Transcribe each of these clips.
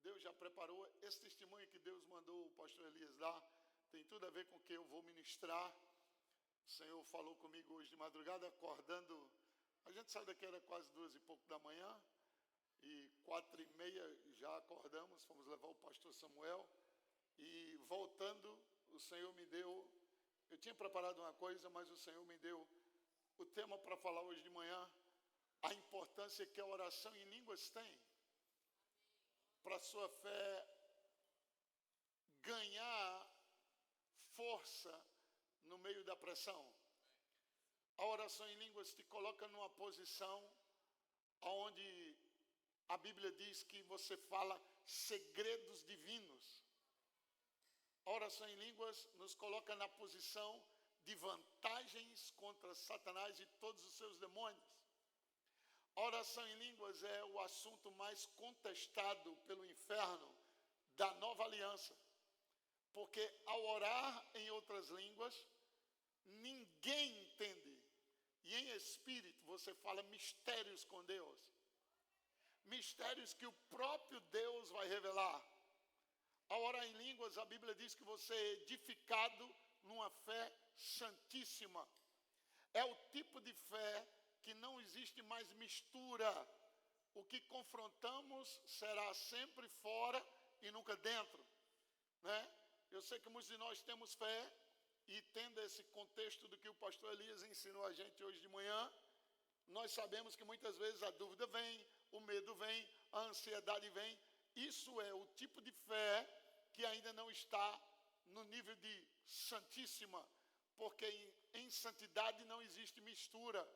Deus já preparou. Esse testemunho que Deus mandou o pastor Elias dar tem tudo a ver com o que eu vou ministrar. O Senhor falou comigo hoje de madrugada, acordando. A gente saiu daqui, era quase 2 e pouco da manhã. E 4h30 já acordamos, fomos levar o pastor Samuel. E voltando, o Senhor me deu... Eu tinha preparado uma coisa, mas o Senhor me deu o tema para falar hoje de manhã. A importância que a oração em línguas tem para a sua fé ganhar força no meio da pressão. A oração em línguas te coloca numa posição onde a Bíblia diz que você fala segredos divinos. A oração em línguas nos coloca na posição de vantagens contra Satanás e todos os seus demônios. A oração em línguas é o assunto mais contestado pelo inferno da nova aliança. Porque ao orar em outras línguas, ninguém entende. E em espírito você fala mistérios com Deus. Mistérios que o próprio Deus vai revelar. Ao orar em línguas, a Bíblia diz que você é edificado numa fé santíssima. É o tipo de fé que não existe mais mistura. O que confrontamos será sempre fora e nunca dentro, né? Eu sei que muitos de nós temos fé e tendo esse contexto do que o pastor Elias ensinou a gente hoje de manhã, nós sabemos que muitas vezes a dúvida vem, o medo vem, a ansiedade vem. Isso é o tipo de fé que ainda não está no nível de santíssima, porque em santidade não existe mistura.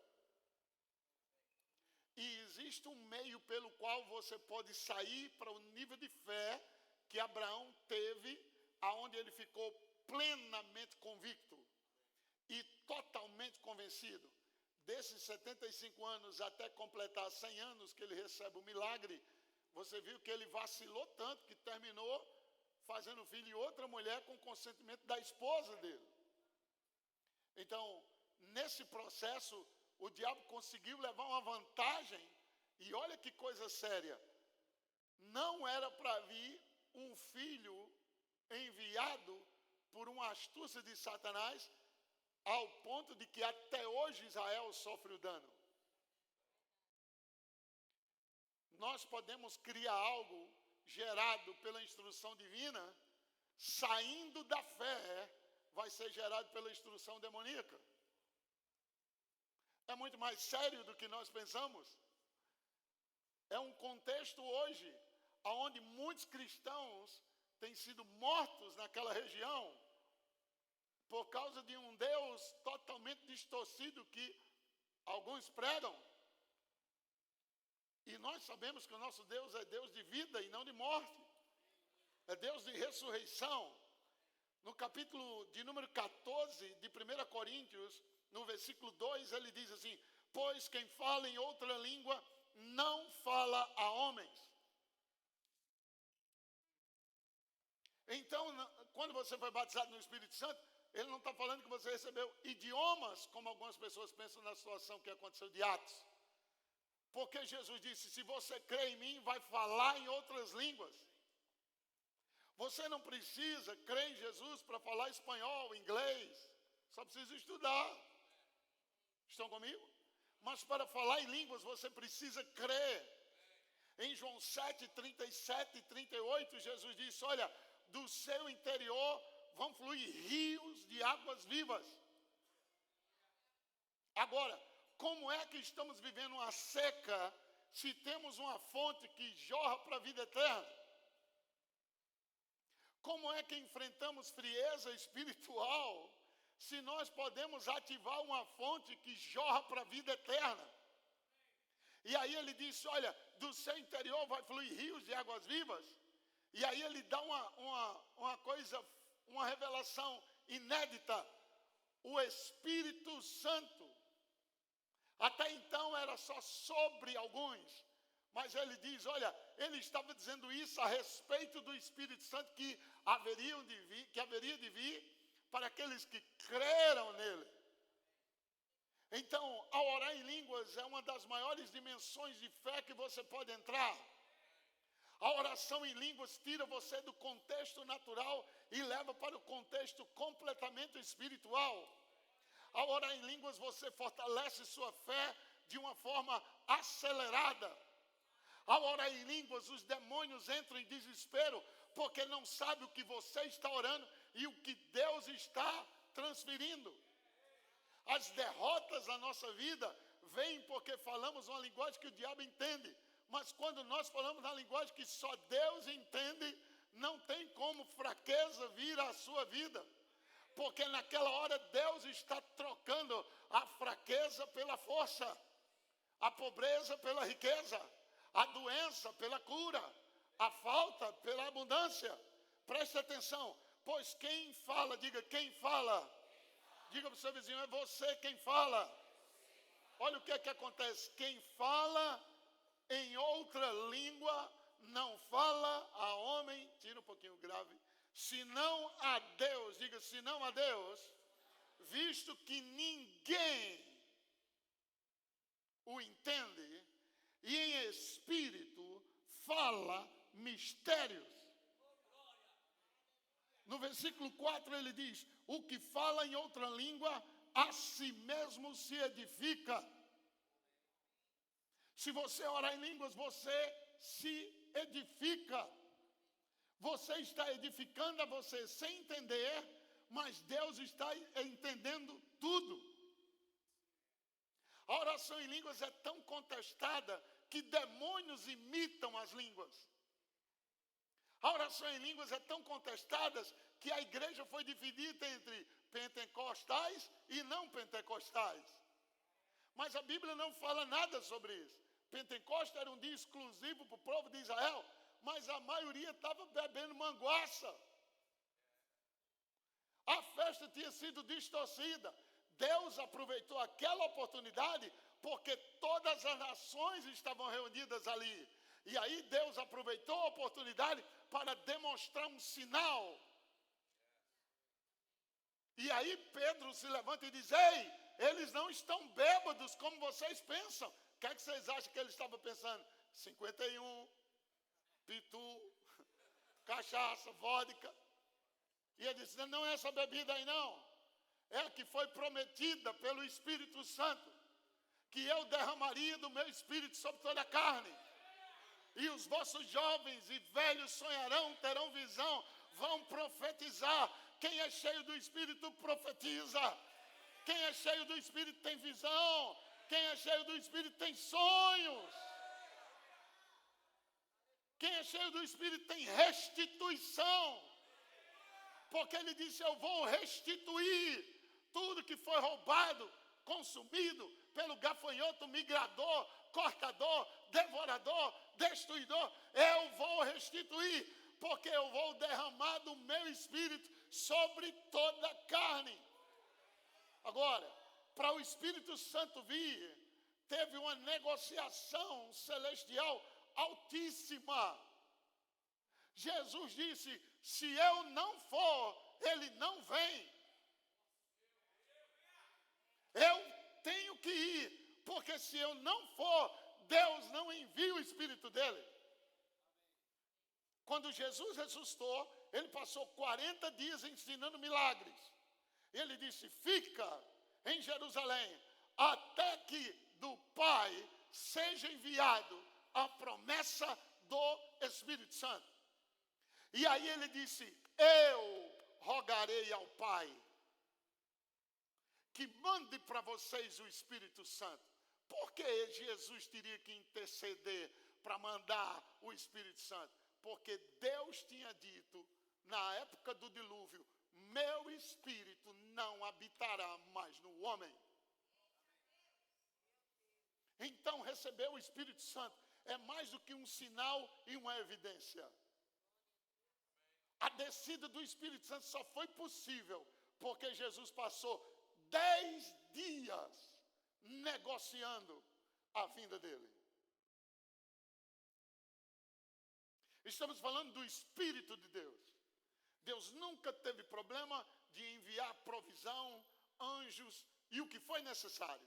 E existe um meio pelo qual você pode sair para o nível de fé que Abraão teve, aonde ele ficou plenamente convicto e totalmente convencido. Desses 75 anos até completar 100 anos que ele recebe o milagre, você viu que ele vacilou tanto que terminou fazendo filho de outra mulher com o consentimento da esposa dele. Então, nesse processo, o diabo conseguiu levar uma vantagem, e olha que coisa séria, não era para vir um filho enviado por uma astúcia de Satanás, ao ponto de que até hoje Israel sofre o dano. Nós podemos criar algo gerado pela instrução divina, saindo da fé, vai ser gerado pela instrução demoníaca. É muito mais sério do que nós pensamos. É um contexto hoje, onde muitos cristãos têm sido mortos naquela região, por causa de um Deus totalmente distorcido que alguns pregam. E nós sabemos que o nosso Deus é Deus de vida e não de morte. É Deus de ressurreição. No capítulo de número 14 de 1 Coríntios, no versículo 2, ele diz assim: pois quem fala em outra língua não fala a homens. Então, quando você foi batizado no Espírito Santo, ele não está falando que você recebeu idiomas, como algumas pessoas pensam na situação que aconteceu de Atos. Porque Jesus disse, se você crê em mim, vai falar em outras línguas. Você não precisa crer em Jesus para falar espanhol, inglês. Só precisa estudar. Estão comigo? Mas para falar em línguas, você precisa crer. Em João 7, 37 e 38, Jesus disse, olha, do seu interior vão fluir rios de águas vivas. Agora, como é que estamos vivendo uma seca se temos uma fonte que jorra para a vida eterna? Como é que enfrentamos frieza espiritual se nós podemos ativar uma fonte que jorra para a vida eterna? E aí ele disse, olha, do seu interior vai fluir rios de águas vivas. E aí ele dá uma revelação inédita. O Espírito Santo. Até então era só sobre alguns. Mas ele diz, olha, ele estava dizendo isso a respeito do Espírito Santo que haveria de vir para aqueles que creram nele. Então, ao orar em línguas é uma das maiores dimensões de fé que você pode entrar. A oração em línguas tira você do contexto natural e leva para o contexto completamente espiritual. Ao orar em línguas você fortalece sua fé de uma forma acelerada. Ao orar em línguas os demônios entram em desespero porque não sabem o que você está orando e o que Deus está transferindo. As derrotas na nossa vida vêm porque falamos uma linguagem que o diabo entende. Mas quando nós falamos na linguagem que só Deus entende, não tem como fraqueza vir à sua vida. Porque naquela hora Deus está trocando a fraqueza pela força, a pobreza pela riqueza, a doença pela cura, a falta pela abundância. Preste atenção, pois quem fala, diga quem fala. Diga para o seu vizinho, é você quem fala. Olha o que é que acontece. Quem fala em outra língua não fala a homem, tira um pouquinho grave, senão a Deus. Diga, senão a Deus, visto que ninguém o entende, e em espírito fala mistérios. No versículo 4 ele diz, o que fala em outra língua, a si mesmo se edifica. Se você orar em línguas, você se edifica. Você está edificando a você sem entender, mas Deus está entendendo tudo. A oração em línguas é tão contestada que demônios imitam as línguas. A oração em línguas é tão contestada que a igreja foi dividida entre pentecostais e não pentecostais. Mas a Bíblia não fala nada sobre isso. Pentecostes era um dia exclusivo para o povo de Israel, mas a maioria estava bebendo manguaça. A festa tinha sido distorcida. Deus aproveitou aquela oportunidade porque todas as nações estavam reunidas ali. E aí Deus aproveitou a oportunidade para demonstrar um sinal. E aí Pedro se levanta e diz, ei, eles não estão bêbados como vocês pensam. O que é que vocês acham que ele estava pensando? 51, pitu, cachaça, vodka. E ele disse, não é essa bebida aí não. É a que foi prometida pelo Espírito Santo, que eu derramaria do meu Espírito sobre toda a carne. E os vossos jovens e velhos sonharão, terão visão, vão profetizar. Quem é cheio do Espírito profetiza. Quem é cheio do Espírito tem visão. Quem é cheio do Espírito tem sonhos. Quem é cheio do Espírito tem restituição. Porque ele disse, eu vou restituir tudo que foi roubado, consumido pelo gafanhoto, migrador, cortador, devorador, destruidor. Eu vou restituir, porque eu vou derramar do meu Espírito sobre toda a carne. Agora, para o Espírito Santo vir, teve uma negociação celestial altíssima. Jesus disse, se eu não for, ele não vem. Eu tenho que ir, porque se eu não for, Deus não envia o Espírito dele. Quando Jesus ressuscitou, ele passou 40 dias ensinando milagres. Ele disse, fica em Jerusalém, até que do Pai seja enviado a promessa do Espírito Santo. E aí ele disse, eu rogarei ao Pai que mande para vocês o Espírito Santo. Por que Jesus teria que interceder para mandar o Espírito Santo? Porque Deus tinha dito, na época do dilúvio, meu Espírito não habitará mais no homem. Então receber o Espírito Santo é mais do que um sinal e uma evidência. A descida do Espírito Santo só foi possível porque Jesus passou 10 dias negociando a vinda dele. Estamos falando do Espírito de Deus. Deus nunca teve problema de enviar provisão, anjos e o que foi necessário.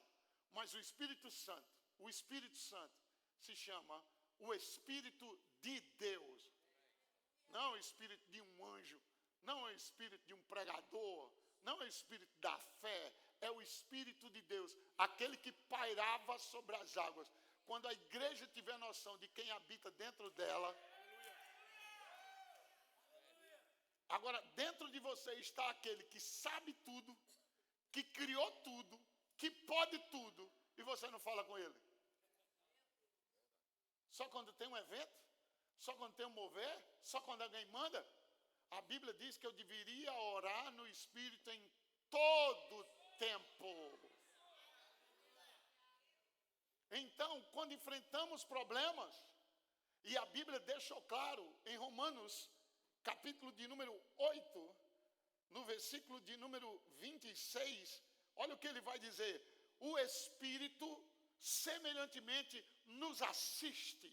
Mas o Espírito Santo se chama o Espírito de Deus. Não é o espírito de um anjo, não é o espírito de um pregador, não é o espírito da fé, é o Espírito de Deus, aquele que pairava sobre as águas. Quando a igreja tiver noção de quem habita dentro dela, agora dentro de você está aquele que sabe tudo, que criou tudo, que pode tudo, e você não fala com ele. Só quando tem um evento? Só quando tem um mover? Só quando alguém manda? A Bíblia diz que eu deveria orar no Espírito em todo tempo. Então, quando enfrentamos problemas, e a Bíblia deixou claro em Romanos, capítulo de número 8, no versículo de número 26, olha o que ele vai dizer: o Espírito semelhantemente nos assiste.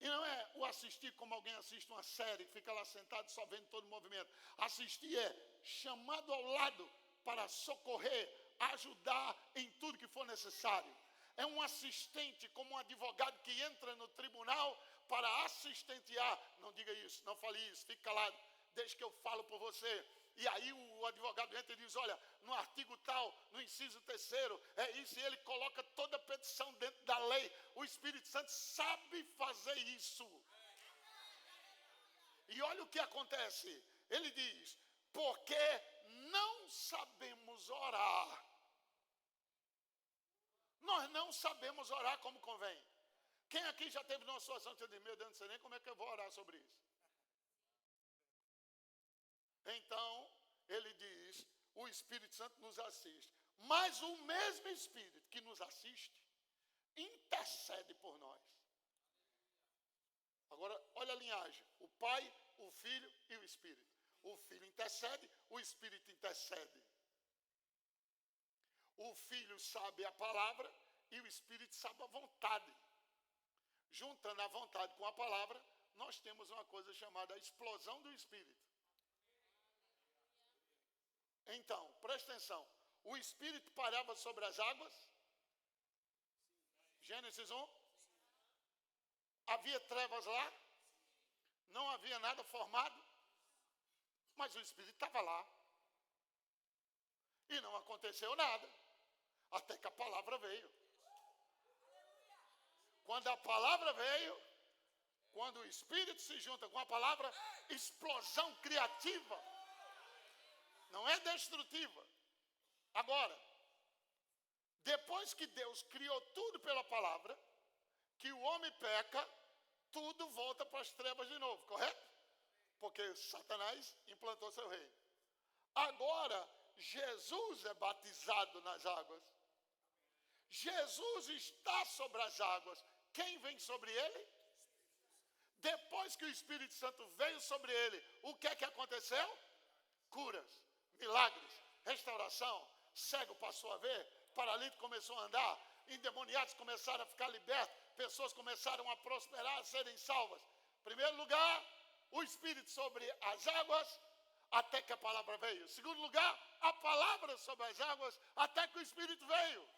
E não é o assistir como alguém assiste uma série, que fica lá sentado só vendo todo o movimento. Assistir é chamado ao lado para socorrer, ajudar em tudo que for necessário. É um assistente, como um advogado que entra no tribunal para assistentear. Não diga isso, não fale isso, fique calado, deixe que eu falo por você. E aí o advogado entra e diz: olha, no artigo tal, no inciso 3º, é isso, e ele coloca toda a petição dentro da lei. O Espírito Santo sabe fazer isso. E olha o que acontece. Ele diz: porque não sabemos orar. Nós não sabemos orar como convém. Quem aqui já teve numa situação que você diz: meu Deus, não sei nem como é que eu vou orar sobre isso. Então, ele diz: o Espírito Santo nos assiste. Mas o mesmo Espírito que nos assiste, intercede por nós. Agora, olha a linhagem: o Pai, o Filho e o Espírito. O Filho intercede, o Espírito intercede. O Filho sabe a palavra e o Espírito sabe a vontade. Juntando a vontade com a palavra, nós temos uma coisa chamada a explosão do Espírito. Então, presta atenção. O Espírito parava sobre as águas. Gênesis 1. Havia trevas lá. Não havia nada formado. Mas o Espírito estava lá. E não aconteceu nada. Até que a palavra veio. Quando a palavra veio, quando o Espírito se junta com a palavra, explosão criativa. Não é destrutiva. Agora, depois que Deus criou tudo pela palavra, que o homem peca, tudo volta para as trevas de novo, correto? Porque Satanás implantou seu reino. Agora, Jesus é batizado nas águas. Jesus está sobre as águas. Quem vem sobre ele? Depois que o Espírito Santo veio sobre ele, o que é que aconteceu? Curas, milagres, restauração. Cego passou a ver, paralítico começou a andar, endemoniados começaram a ficar libertos, pessoas começaram a prosperar, a serem salvas. Em primeiro lugar, o Espírito sobre as águas, até que a palavra veio. Em segundo lugar, a palavra sobre as águas, até que o Espírito veio.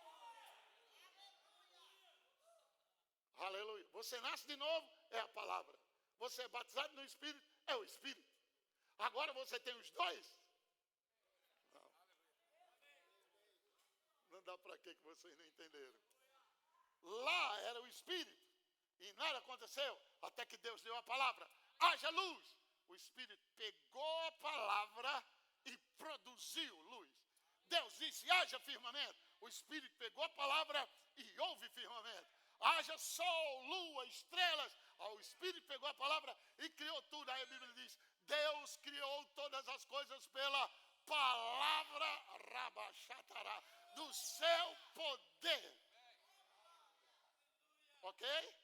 Aleluia. Você nasce de novo, é a palavra. Você é batizado no Espírito, é o Espírito. Agora você tem os dois? Não dá para que vocês não entenderam. Lá era o Espírito. E nada aconteceu até que Deus deu a palavra. Haja luz. O Espírito pegou a palavra e produziu luz. Deus disse: haja firmamento. O Espírito pegou a palavra e houve firmamento. Haja sol, lua, estrelas. O Espírito pegou a palavra e criou tudo. Aí a Bíblia diz: Deus criou todas as coisas pela palavra rabachatará, do seu poder. Ok?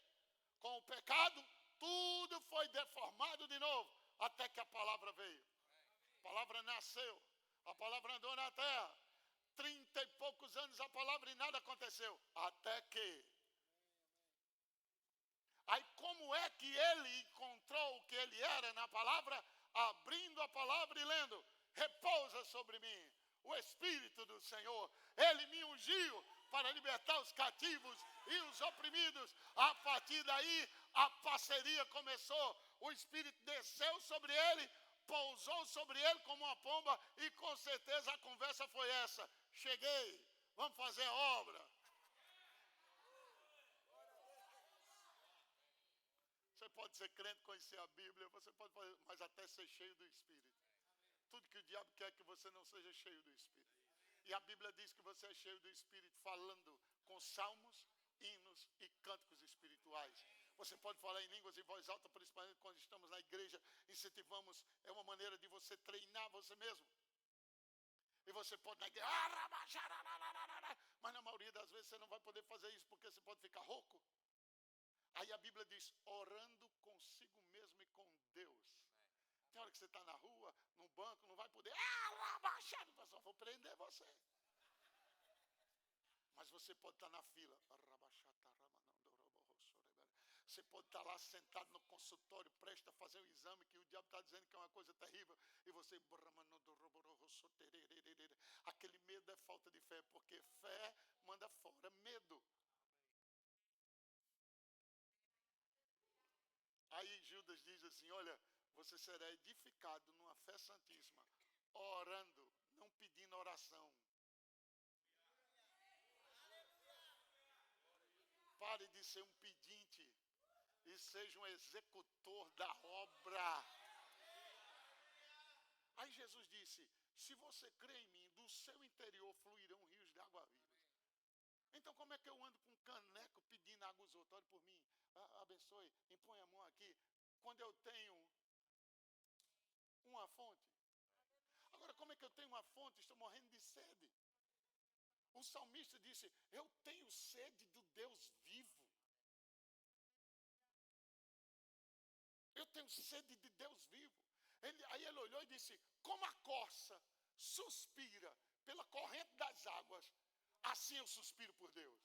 Com o pecado, tudo foi deformado de novo, até que a palavra veio. A palavra nasceu, a palavra andou na terra. 30 e poucos anos a palavra e nada aconteceu. Até que. Aí como é que ele encontrou o que ele era na palavra? Abrindo a palavra e lendo: repousa sobre mim o Espírito do Senhor. Ele me ungiu para libertar os cativos e os oprimidos. A partir daí, a parceria começou. O Espírito desceu sobre ele, pousou sobre ele como uma pomba e com certeza a conversa foi essa. Cheguei, vamos fazer obra. Você pode ser crente, conhecer a Bíblia, você pode fazer, mas até ser cheio do Espírito. Tudo que o diabo quer é que você não seja cheio do Espírito. E a Bíblia diz que você é cheio do Espírito falando com salmos, hinos e cânticos espirituais. Você pode falar em línguas em voz alta, principalmente quando estamos na igreja, incentivamos, é uma maneira de você treinar você mesmo. E você pode na igreja, mas na maioria das vezes você não vai poder fazer isso porque você pode ficar rouco. Aí a Bíblia diz, orando consigo mesmo e com Deus. Tem hora que você está na rua, no banco, não vai poder, o pessoal vou prender você. Mas você pode estar na fila. Você pode estar lá sentado no consultório, prestes a fazer um exame que o diabo está dizendo que é uma coisa terrível. E você... Aquele medo é falta de fé, porque fé manda fora medo. Aí Judas diz assim, olha, você será edificado numa fé santíssima, orando, não pedindo oração. Pare de ser um pedinte e seja um executor da obra. Aí Jesus disse, se você crê em mim, do seu interior fluirão rios de água viva. Então como é que eu ando com um caneco pedindo água aos outros? Ore por mim, abençoe, impõe a mão aqui. Quando eu tenho uma fonte. Agora como é que eu tenho uma fonte? Estou morrendo de sede. O salmista disse, eu tenho sede do Deus vivo. Eu tenho sede de Deus vivo. Aí ele olhou e disse, como a corça suspira pela corrente das águas, assim eu suspiro por Deus.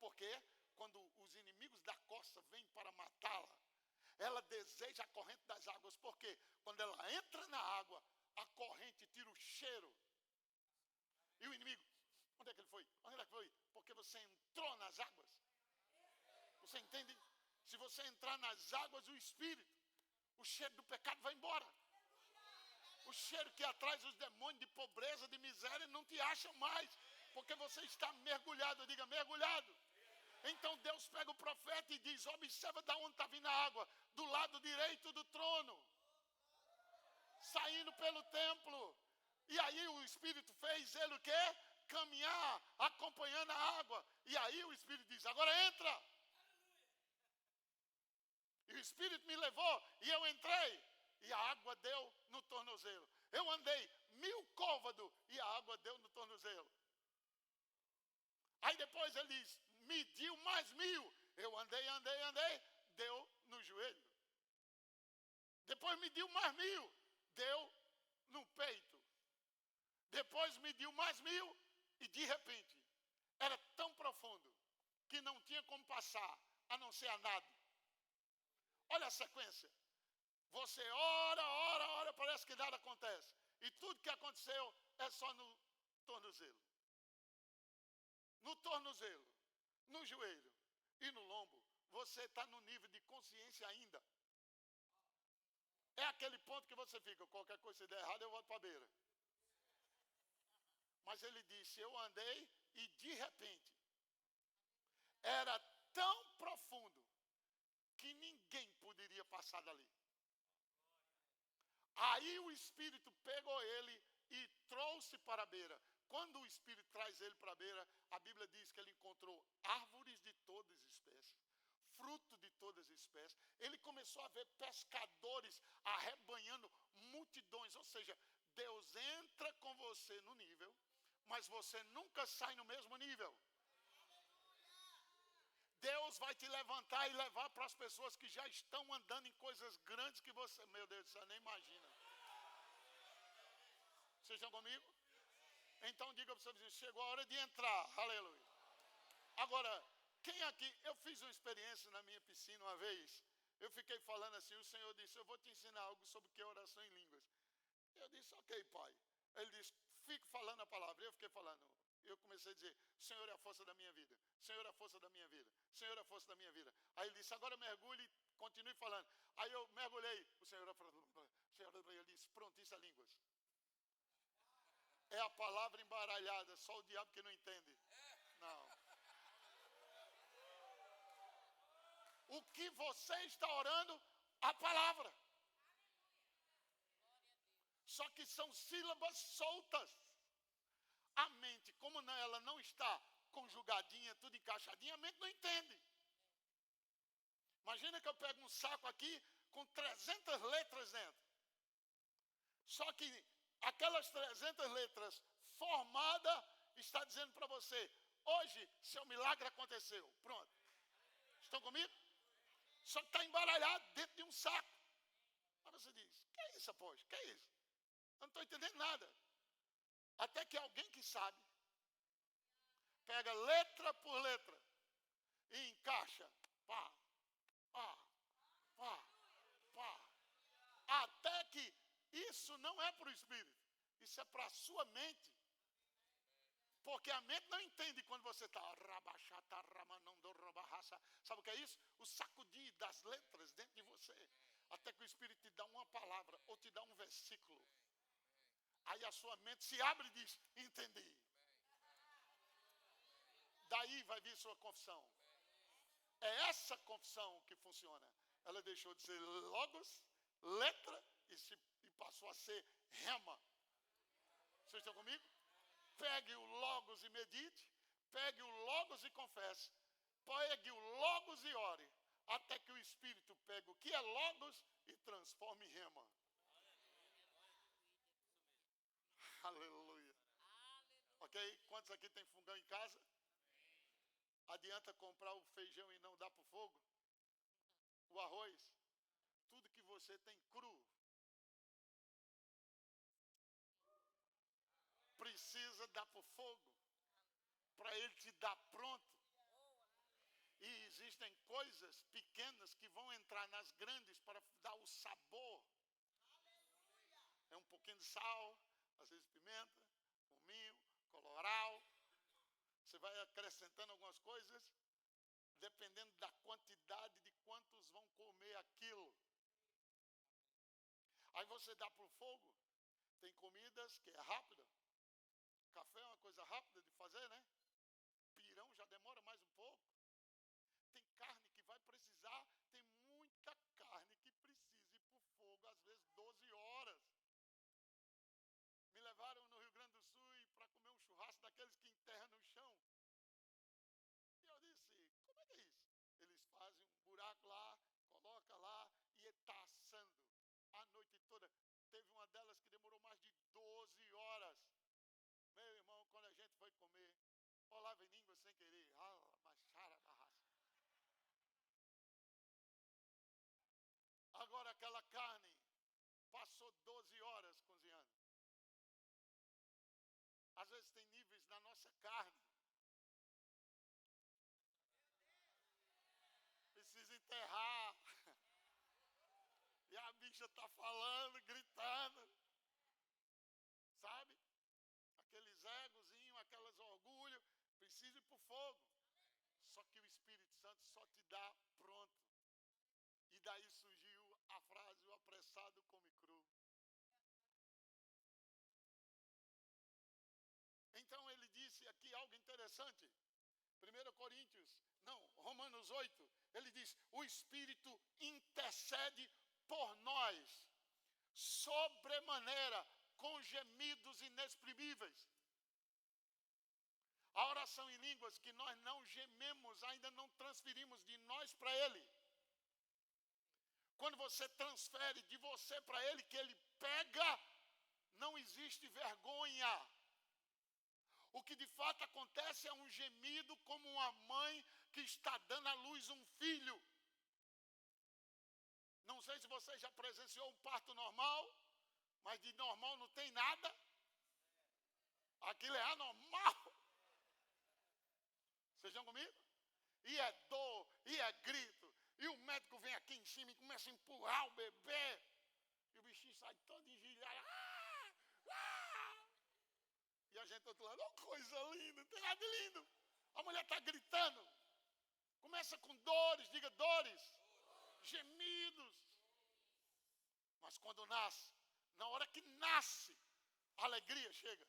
Porque quando os inimigos da corça vêm para matá-la, ela deseja a corrente das águas. Porque quando ela entra na água, a corrente tira o cheiro. E o inimigo, onde é que ele foi? Onde é que foi? Porque você entrou nas águas. Você entende? Se você entrar nas águas do Espírito, o cheiro do pecado vai embora. O cheiro que atrai os demônios de pobreza, de miséria, não te acham mais. Porque você está mergulhado, diga mergulhado. Então Deus pega o profeta e diz, observa de onde está vindo a água. Do lado direito do trono. Saindo pelo templo. E aí o Espírito fez ele o quê? Caminhar, acompanhando a água. E aí o Espírito diz, agora entra. E o Espírito me levou e eu entrei. E a água deu no tornozelo. Eu andei 1000 côvados e a água deu no tornozelo. Aí depois ele diz, mediu mais 1000. Eu andei, deu no joelho. Depois mediu mais 1000, deu no peito. Depois mediu mais 1000 e de repente era tão profundo que não tinha como passar a não ser a nado. Olha a sequência. Você ora, parece que nada acontece. E tudo que aconteceu é só no tornozelo. No tornozelo, no joelho e no lombo, você está no nível de consciência ainda. É aquele ponto que você fica, qualquer coisa se der errado, eu volto para a beira. Mas ele disse, eu andei e de repente, era tão profundo que ninguém poderia passar dali. Aí o Espírito pegou ele e trouxe para a beira. Quando o Espírito traz ele para a beira, a Bíblia diz que ele encontrou árvores de todas as espécies, fruto de todas as espécies. Ele começou a ver pescadores arrebanhando multidões. Ou seja, Deus entra com você no nível, mas você nunca sai no mesmo nível. Deus vai te levantar e levar para as pessoas que já estão andando em coisas grandes que você... Meu Deus, você nem imagina. Vocês estão comigo? Então diga para o seu vizinho, chegou a hora de entrar. Aleluia. Agora, quem aqui... Eu fiz uma experiência na minha piscina uma vez. Eu fiquei falando assim, o Senhor disse, eu vou te ensinar algo sobre o que é oração em línguas. Eu disse, ok, pai. Ele disse, fique falando a palavra. Eu fiquei falando, Eu comecei a dizer, Senhor é a força da minha vida, Senhor é a força da minha vida, Senhor é a força da minha vida. Aí ele disse, agora mergulhe e continue falando. Aí eu mergulhei, o Senhor é a força, ele disse, pronto, isso é línguas. É a palavra embaralhada, só o diabo que não entende. Não. O que você está orando, a palavra. Só que são sílabas soltas. A mente, como ela não está conjugadinha, tudo encaixadinha, a mente não entende. Imagina que eu pego um saco aqui com 300 letras dentro. Só que aquelas 300 letras formadas está dizendo para você, hoje seu milagre aconteceu. Pronto. Estão comigo? Só que está embaralhado dentro de um saco. Aí você diz, que é isso, apóstolo? Que é isso? Eu não estou entendendo nada. Até que alguém que sabe, pega letra por letra e encaixa. Pá, pá, pá, pá. Até que isso não é para o Espírito. Isso é para a sua mente. Porque a mente não entende quando você está. Sabe o que é isso? O sacudir das letras dentro de você. Até que o Espírito te dá uma palavra ou te dá um versículo. Aí a sua mente se abre e diz, entendi. Daí vai vir sua confissão. É essa confissão que funciona. Ela deixou de ser logos, letra, e passou a ser rema. Vocês estão comigo? Pegue o logos e medite. Pegue o logos e confesse. Pegue o logos e ore. Até que o Espírito pegue o que é logos e transforme em rema. Aleluia. Ok? Quantos aqui tem fogão em casa? Adianta comprar o feijão e não dar para o fogo? O arroz? Tudo que você tem cru. Precisa dar para o fogo. Para ele te dar pronto. E existem coisas pequenas que vão entrar nas grandes para dar o sabor. É um pouquinho de sal, às vezes pimenta, cominho, colorau. Você vai acrescentando algumas coisas, dependendo da quantidade de quantos vão comer aquilo. Aí você dá para o fogo. Tem comidas que é rápida. Café é uma coisa rápida de fazer, né? Pirão já demora mais um pouco. Tem carne que vai precisar, tem muita carne que precisa ir para o fogo, às vezes 12 horas. Me levaram no Rio Grande do Sul para comer um churrasco daqueles que enterram no chão. E eu disse, como é que é isso? Eles fazem um buraco lá, colocam lá e está assando a noite toda. Teve uma delas que demorou mais de 12 horas. Meu irmão, quando a gente foi comer, falava em língua sem querer. Machara da raça. Agora aquela carne passou 12 horas cozinhando. Às vezes tem níveis na nossa carne. Precisa enterrar. E a bicha está falando, gritando. Sabe? Aqueles egozinhos, aqueles orgulhos. Precisa ir para o fogo. Só que o Espírito Santo só te dá pronto. E daí surgiu a frase, o apressado come cru. Então ele disse aqui algo interessante. Romanos 8, ele diz, o Espírito intercede por nós, sobremaneira, com gemidos inexprimíveis. A oração em línguas que nós não gememos, ainda não transferimos de nós para ele. Quando você transfere de você para ele, que ele pega, não existe vergonha. O que de fato acontece é um gemido como uma mãe que está dando à luz um filho. Não sei se você já presenciou um parto normal, mas de normal não tem nada. Aquilo é anormal. Vocês estão comigo? E é dor, e é grito. E o médico vem aqui em cima e começa a empurrar o bebê. E o bichinho sai todo engelhado. E a gente do outro lado, oh, coisa linda, não tem nada de lindo. A mulher está gritando. Começa com dores, diga dores, gemidos. Mas quando nasce, na hora que nasce, a alegria chega.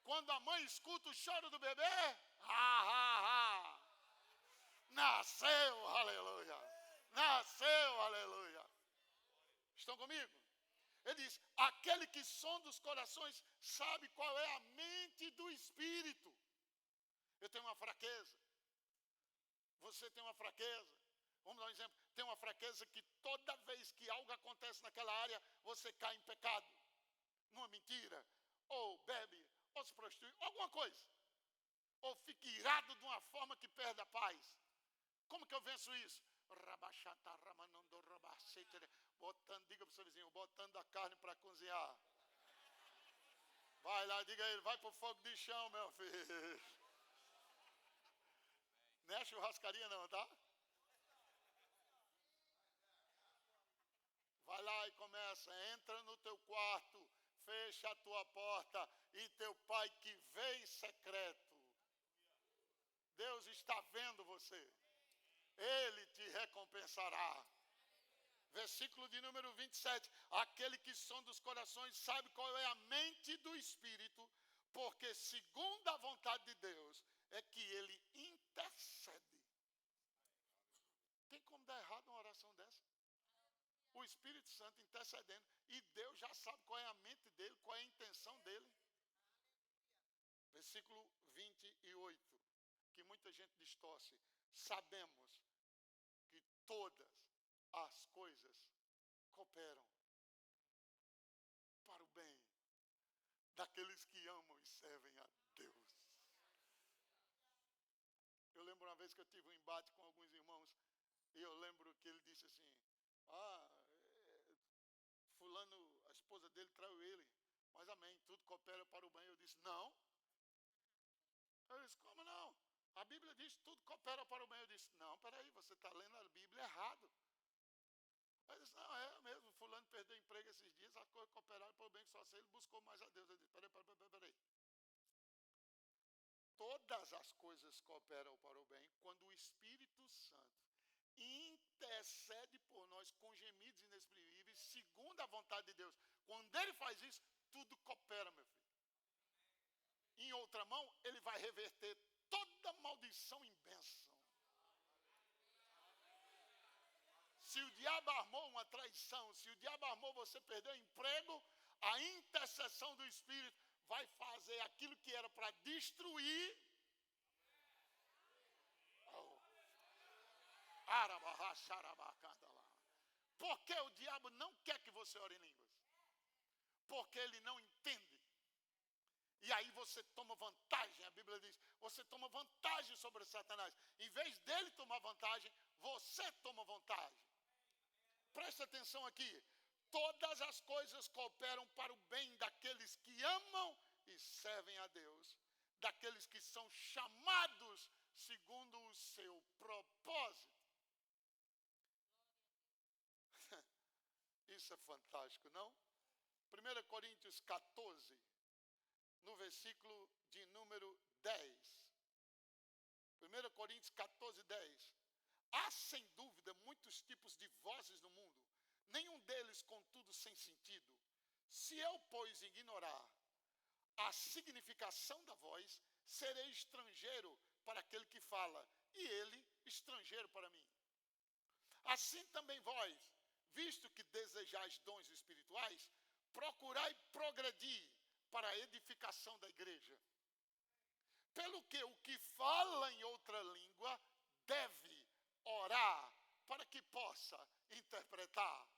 Quando a mãe escuta o choro do bebê, nasceu, aleluia. Nasceu, aleluia. Estão comigo? Ele diz, aquele que sonda os corações sabe qual é a mente do Espírito. Eu tenho uma fraqueza. Você tem uma fraqueza. Vamos dar um exemplo. Tem uma fraqueza que toda vez que algo acontece naquela área, você cai em pecado. Numa mentira. Ou bebe, ou se prostitui, alguma coisa. Ou fica irado de uma forma que perde a paz. Como que eu venço isso? Botando, diga para o seu vizinho, botando a carne para cozinhar. Vai lá, diga a ele, vai para o fogo de chão, meu filho. Não é churrascaria não, tá? Vai lá e começa, entra no teu quarto, fecha a tua porta e teu pai que vê em secreto. Deus está vendo você. Ele te recompensará. Versículo de número 27. Aquele que sonda os corações sabe qual é a mente do Espírito, porque segundo a vontade de Deus é que ele intercede. Tem como dar errado uma oração dessa? O Espírito Santo intercedendo. E Deus já sabe qual é a mente dele, qual é a intenção dele. Versículo 28. Que muita gente distorce. Sabemos que todas as coisas cooperam para o bem daqueles que amam e servem a Deus. Eu lembro uma vez que eu tive um embate com alguns irmãos e eu lembro que ele disse assim, fulano, a esposa dele traiu ele, mas amém, tudo coopera para o bem. Eu disse, não. Eu disse, como não? A Bíblia diz que tudo coopera para o bem. Eu disse, não, peraí, você está lendo a Bíblia errado. Eu disse, não, é mesmo, fulano perdeu emprego esses dias, as coisas cooperaram para o bem, que só se ele buscou mais a Deus. Eu disse, peraí. Todas as coisas cooperam para o bem quando o Espírito Santo intercede por nós com gemidos inexprimíveis, segundo a vontade de Deus. Quando ele faz isso, tudo coopera, meu filho. Em outra mão, ele vai reverter toda maldição em bênção. Se o diabo armou uma traição, se o diabo armou você perder o emprego, a intercessão do Espírito vai fazer aquilo que era para destruir. Porque o diabo não quer que você ore em línguas. Porque ele não entende. E aí você toma vantagem, a Bíblia diz, você toma vantagem sobre Satanás. Em vez dele tomar vantagem, você toma vantagem. Preste atenção aqui. Todas as coisas cooperam para o bem daqueles que amam e servem a Deus. Daqueles que são chamados segundo o seu propósito. Isso é fantástico, não? 1 Coríntios 14, no versículo de número 10. 1 Coríntios 14, 10. Há sem dúvida muitos tipos de vozes no mundo, nenhum deles, contudo, sem sentido. Se eu, pois, ignorar a significação da voz, serei estrangeiro para aquele que fala, e ele estrangeiro para mim. Assim também vós, visto que desejais dons espirituais, procurai progredir para a edificação da igreja. Pelo que o que fala em outra língua deve orar para que possa interpretar.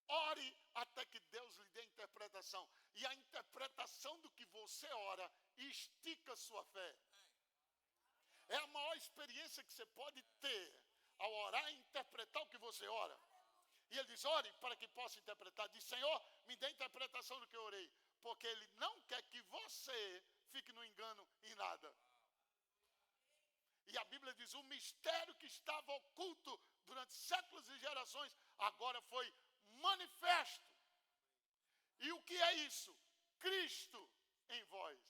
Ore até que Deus lhe dê a interpretação. E a interpretação do que você ora estica sua fé. É a maior experiência que você pode ter ao orar e interpretar o que você ora. E ele diz, ore para que possa interpretar. Diz, Senhor, me dê a interpretação do que eu orei. Porque ele não quer que você fique no engano em nada. E a Bíblia diz, o mistério que estava oculto durante séculos e gerações, agora foi manifesto. E o que é isso? Cristo em vós.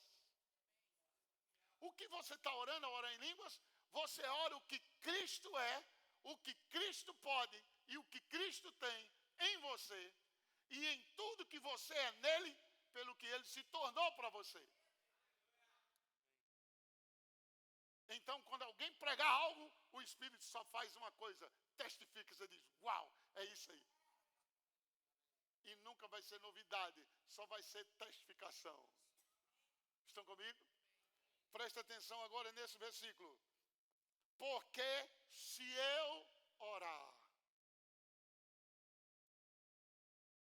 O que você está orando, a orar em línguas, você ora o que Cristo é, o que Cristo pode e o que Cristo tem em você e em tudo que você é nele, pelo que ele se tornou para você. Então, quando alguém pregar algo, o Espírito só faz uma coisa, testifica, você diz, uau, é isso aí. E nunca vai ser novidade, só vai ser testificação. Estão comigo? Presta atenção agora nesse versículo. Porque se eu orar.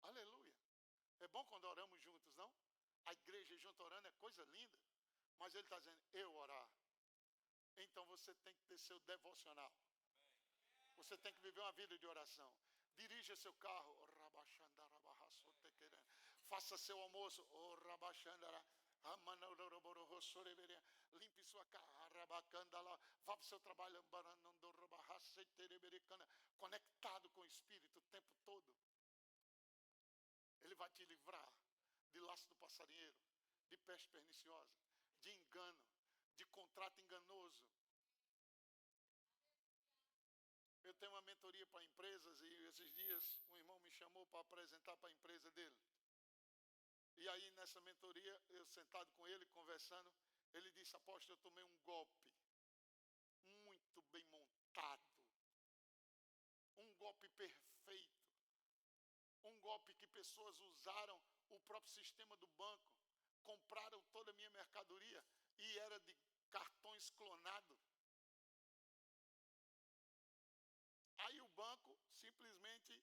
Aleluia. É bom quando oramos juntos, não? A igreja junto orando é coisa linda. Mas ele está dizendo, eu orar. Então você tem que ter seu devocional. Você tem que viver uma vida de oração. Dirija seu carro. Faça seu almoço. Limpe sua cara. Vá para o seu trabalho. Conectado com o Espírito o tempo todo. Ele vai te livrar de laço do passarinheiro, de peste perniciosa, de engano, de contrato enganoso. Eu tenho uma mentoria para empresas e esses dias um irmão me chamou para apresentar para a empresa dele. E aí nessa mentoria, eu sentado com ele, conversando, ele disse, apóstolo, eu tomei um golpe muito bem montado, um golpe perfeito, um golpe que pessoas usaram o próprio sistema do banco, compraram toda a minha mercadoria e era de cartões clonados. Aí o banco simplesmente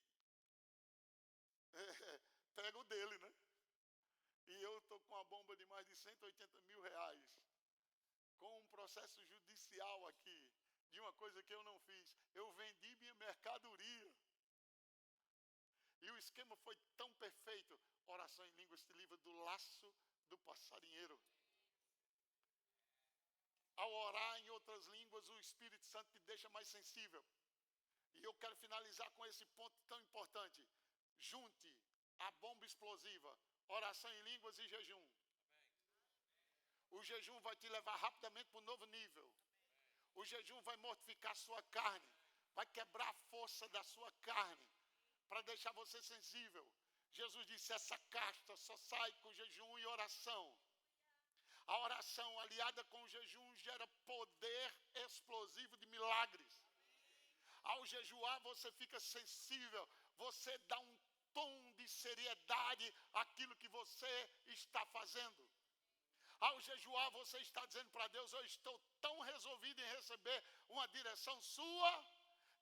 pega o dele, né? E eu estou com uma bomba de mais de 180 mil reais, com um processo judicial aqui, de uma coisa que eu não fiz. Eu vendi minha mercadoria. E o esquema foi tão perfeito. Oração em línguas te livra do laço do passarinheiro. Ao orar em outras línguas, o Espírito Santo te deixa mais sensível. E eu quero finalizar com esse ponto tão importante. Junte a bomba explosiva, oração em línguas e jejum. O jejum vai te levar rapidamente para um novo nível. O jejum vai mortificar a sua carne, vai quebrar a força da sua carne, para deixar você sensível. Jesus disse, essa casta só sai com jejum e oração. A oração aliada com o jejum gera poder explosivo de milagres. Ao jejuar você fica sensível, você dá um tom de seriedade àquilo que você está fazendo. Ao jejuar você está dizendo para Deus, eu estou tão resolvido em receber uma direção sua,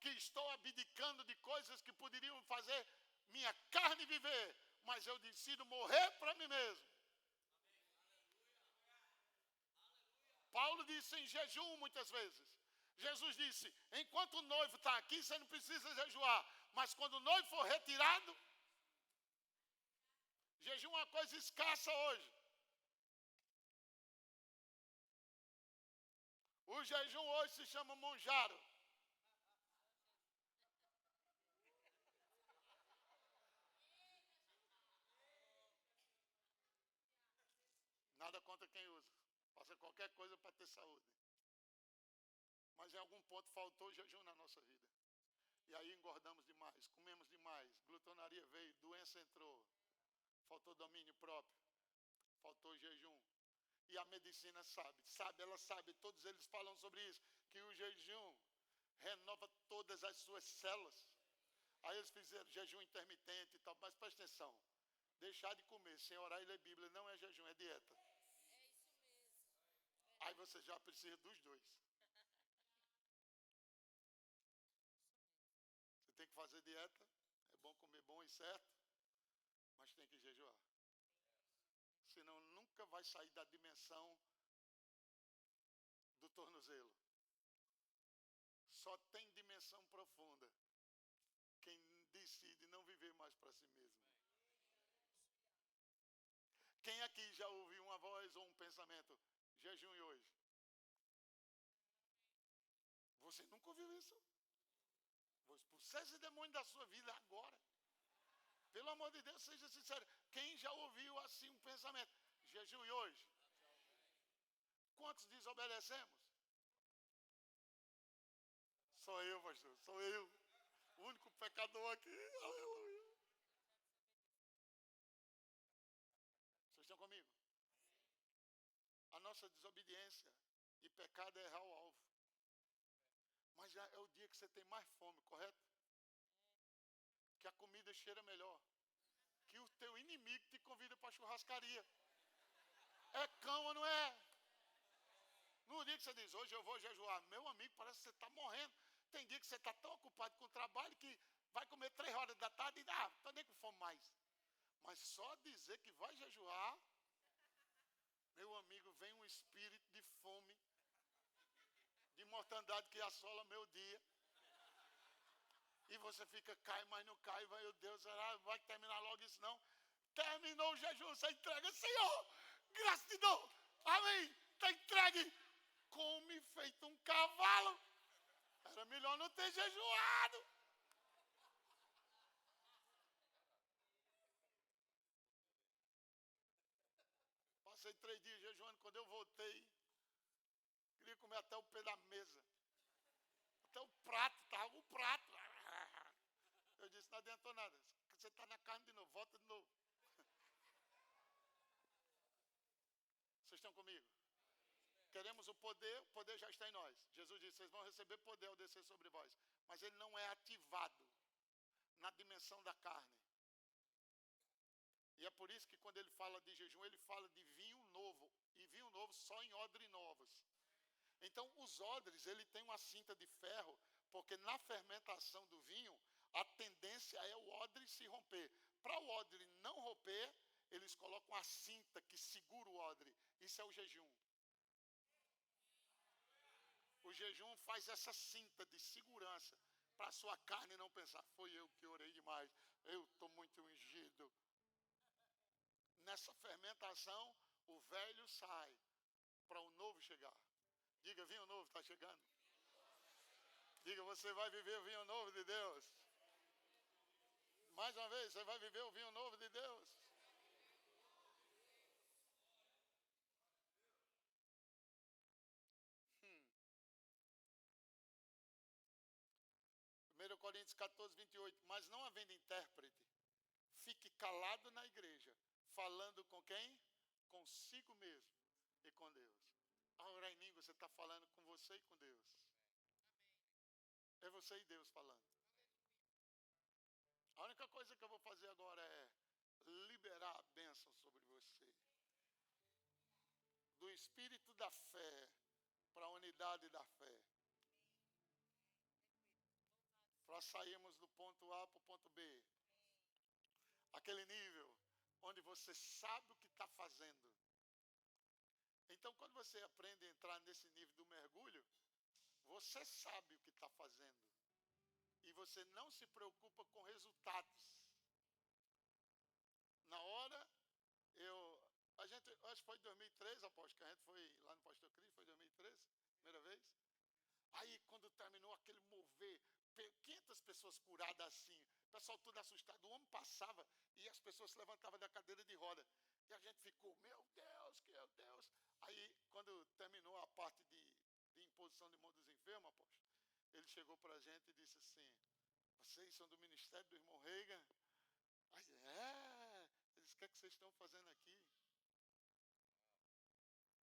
que estou abdicando de coisas que poderiam fazer minha carne viver, mas eu decido morrer para mim mesmo. Paulo disse em jejum muitas vezes. Jesus disse, enquanto o noivo está aqui, você não precisa jejuar, mas quando o noivo for retirado, jejum é uma coisa escassa hoje. O jejum hoje se chama monjaro. Nada contra quem usa. Faça qualquer coisa para ter saúde. Mas em algum ponto faltou jejum na nossa vida. E aí engordamos demais, comemos demais, glutonaria veio, doença entrou, faltou domínio próprio, faltou jejum. E a medicina ela sabe, todos eles falam sobre isso, que o jejum renova todas as suas células. Aí eles fizeram jejum intermitente e tal, mas presta atenção, deixar de comer sem orar e ler Bíblia não é jejum, é dieta. É isso mesmo. Aí você já precisa dos dois. Você tem que fazer dieta, é bom comer bom e certo, mas tem que jejuar. Senão nunca vai sair da dimensão do tornozelo. Só tem dimensão profunda quem decide não viver mais para si mesmo. Quem aqui já ouviu uma voz ou um pensamento, jejum hoje? Você nunca ouviu isso? Vou expulsar esse demônio da sua vida agora. Pelo amor de Deus, seja sincero. Quem já ouviu assim um pensamento? Jejue hoje. Quantos desobedecemos? Sou eu, pastor, sou eu. O único pecador aqui. Aleluia. Vocês estão comigo? A nossa desobediência e pecado é errar o alvo. Mas já é o dia que você tem mais fome, correto? Que a comida cheira melhor. Que o teu inimigo te convida para a churrascaria. É cão ou não é? No dia que você diz, hoje eu vou jejuar, meu amigo, parece que você está morrendo. Tem dia que você está tão ocupado com o trabalho que vai comer 3 horas da tarde e estou nem com fome mais. Mas só dizer que vai jejuar, meu amigo, vem um espírito de fome, de mortandade que assola meu dia. E você fica, cai, mas não cai, meu Deus, vai terminar logo isso não. Terminou o jejum, você entrega, Senhor, gratidão, amém, está entregue. Come feito um cavalo. Era melhor não ter jejuado. Passei 3 dias jejuando, quando eu voltei, queria comer até o pé da mesa. Até o prato, estava o prato. Eu disse, não adiantou nada. Você está na carne de novo, volta de novo. Vocês estão comigo? Queremos o poder já está em nós. Jesus disse, vocês vão receber poder ao descer sobre vós. Mas ele não é ativado na dimensão da carne. E é por isso que quando ele fala de jejum, ele fala de vinho novo. E vinho novo só em odres novos. Então, os odres, ele tem uma cinta de ferro, porque na fermentação do vinho, a tendência é o odre se romper. Para o odre não romper, eles colocam a cinta que segura o odre. Isso é o jejum. O jejum faz essa cinta de segurança para a sua carne não pensar, foi eu que orei demais, eu estou muito ungido. Nessa fermentação, o velho sai para o novo chegar. Diga, vinho novo está chegando. Diga, você vai viver o vinho novo de Deus. Mais uma vez, você vai viver o vinho novo de Deus. Primeiro Coríntios 14, 28. Mas não havendo intérprete, fique calado na igreja, falando com quem? Consigo mesmo e com Deus. A orar em língua, você está falando com você e com Deus. É você e Deus falando. A única coisa que eu vou fazer agora é liberar a bênção sobre você. Do espírito da fé para a unidade da fé. Para sairmos do ponto A para o ponto B. Aquele nível onde você sabe o que está fazendo. Então, quando você aprende a entrar nesse nível do mergulho, você sabe o que está fazendo. E você não se preocupa com resultados. Na hora, acho que foi em 2013, após que a gente foi lá no Pastor Cris, foi em 2013, primeira vez. Aí, quando terminou aquele mover, 500 pessoas curadas assim, o pessoal tudo assustado, o homem passava e as pessoas se levantavam da cadeira de roda. E a gente ficou, meu Deus, que meu Deus. Aí, quando terminou a parte de imposição de mão dos enfermos, apóstolo, ele chegou para a gente e disse assim, vocês são do ministério do irmão Reagan? Aí, ele disse, o que é que vocês estão fazendo aqui?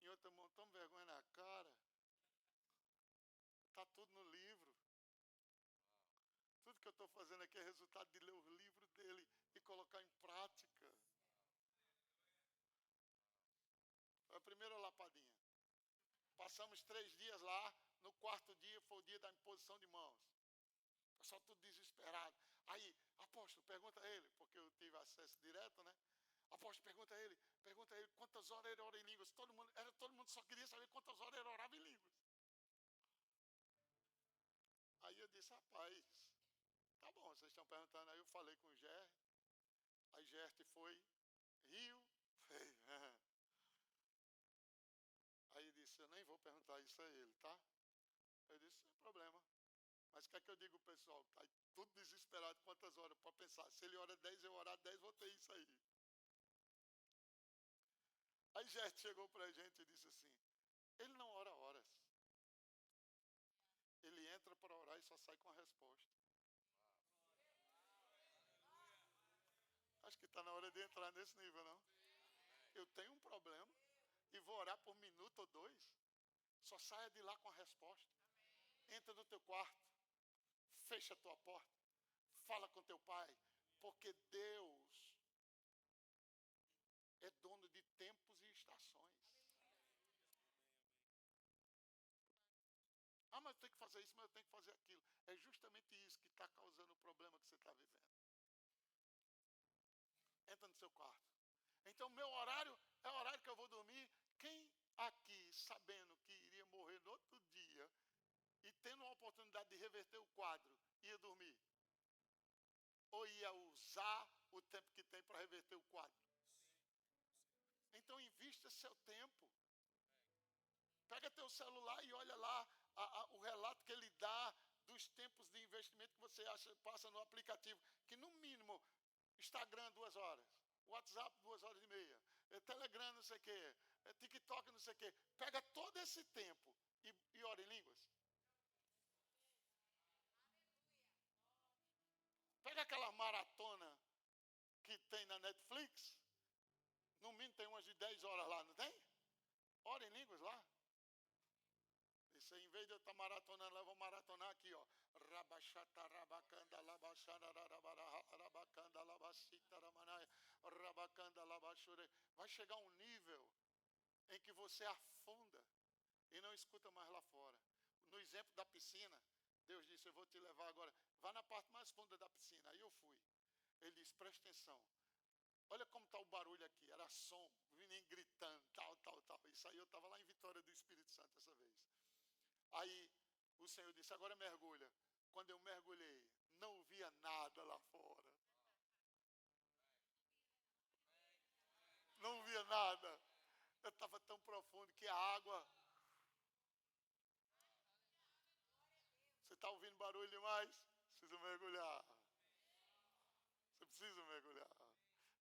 Em outra mão, toma vergonha na cara. Está tudo no livro. Tudo que eu estou fazendo aqui é resultado de ler o livro dele e colocar em prática. Foi a primeira lapadinha. Passamos 3 dias lá. No 4º dia foi o dia da imposição de mãos. O pessoal tudo desesperado. Aí, apóstolo, pergunta a ele, porque eu tive acesso direto, né? Apóstolo, pergunta a ele quantas horas ele ora em línguas. Todo mundo só queria saber quantas horas ele orava em línguas. Aí eu disse, rapaz, tá bom, vocês estão perguntando. Aí eu falei com o Gert. Aí Gert foi, riu. Aí disse, eu nem vou perguntar isso a ele, tá? Eu disse, sem problema. Mas quer que eu eu digo, pessoal, cai tudo desesperado, quantas horas para pensar. Se ele ora 10, eu orar 10, vou ter isso aí. Aí Gerte chegou para a gente e disse assim, ele não ora horas. Ele entra para orar e só sai com a resposta. Acho que está na hora de entrar nesse nível, não? Eu tenho um problema e vou orar por minuto ou dois. Só saia de lá com a resposta. Entra no teu quarto. Fecha a tua porta. Fala com teu pai. Porque Deus é dono de tempos e estações. Ah, mas eu tenho que fazer isso, mas eu tenho que fazer aquilo. É justamente isso que está causando o problema que você está vivendo. Entra no seu quarto. Então, meu horário é o horário que eu vou dormir. Quem aqui, sabendo que iria morrer no outro dia e tendo a oportunidade de reverter o quadro, ia dormir? Ou ia usar o tempo que tem para reverter o quadro? Então, invista seu tempo. Pega teu celular e olha lá o relato que ele dá dos tempos de investimento que você passa no aplicativo. Que no mínimo, Instagram 2 horas, WhatsApp 2 horas e meia, Telegram não sei o quê, TikTok não sei o quê. Pega todo esse tempo e ora em línguas. Pega aquela maratona que tem na Netflix. No mínimo tem umas de 10 horas lá, não tem? Ora em línguas lá. Isso aí, em vez de eu estar maratonando lá, eu vou maratonar aqui, ó. Rabachata, rabacanda, labachana, rabacanda, labacita, ramanai, rabacanda, labachure. Vai chegar um nível em que você afunda e não escuta mais lá fora. No exemplo da piscina, Deus disse, eu vou te levar agora. Vá na parte mais funda da piscina. Aí eu fui. Ele disse, presta atenção. Olha como está o barulho aqui. Era som, menino gritando, tal. Isso aí eu estava lá em Vitória do Espírito Santo essa vez. Aí o Senhor disse, agora mergulha. Quando eu mergulhei, não via nada lá fora. Não via nada. Eu estava tão profundo que a água... Você está ouvindo barulho demais? Precisa mergulhar. Você precisa mergulhar.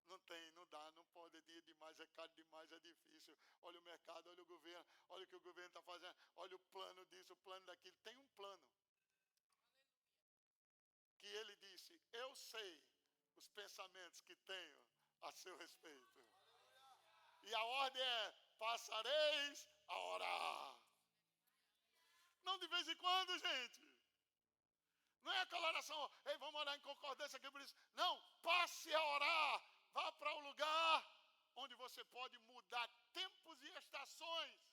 Não tem, não dá, não pode, é dia demais, é caro demais, é difícil. Olha o mercado, olha o governo, olha o que o governo está fazendo, olha o plano disso, o plano daquilo. Tem um plano. Que ele disse, eu sei os pensamentos que tenho a seu respeito. E a ordem é, passareis a orar. Não de vez em quando, gente. Não é aquela oração, ei, vamos orar em concordância aqui por isso. Não, passe a orar. Vá para um lugar onde você pode mudar tempos e estações.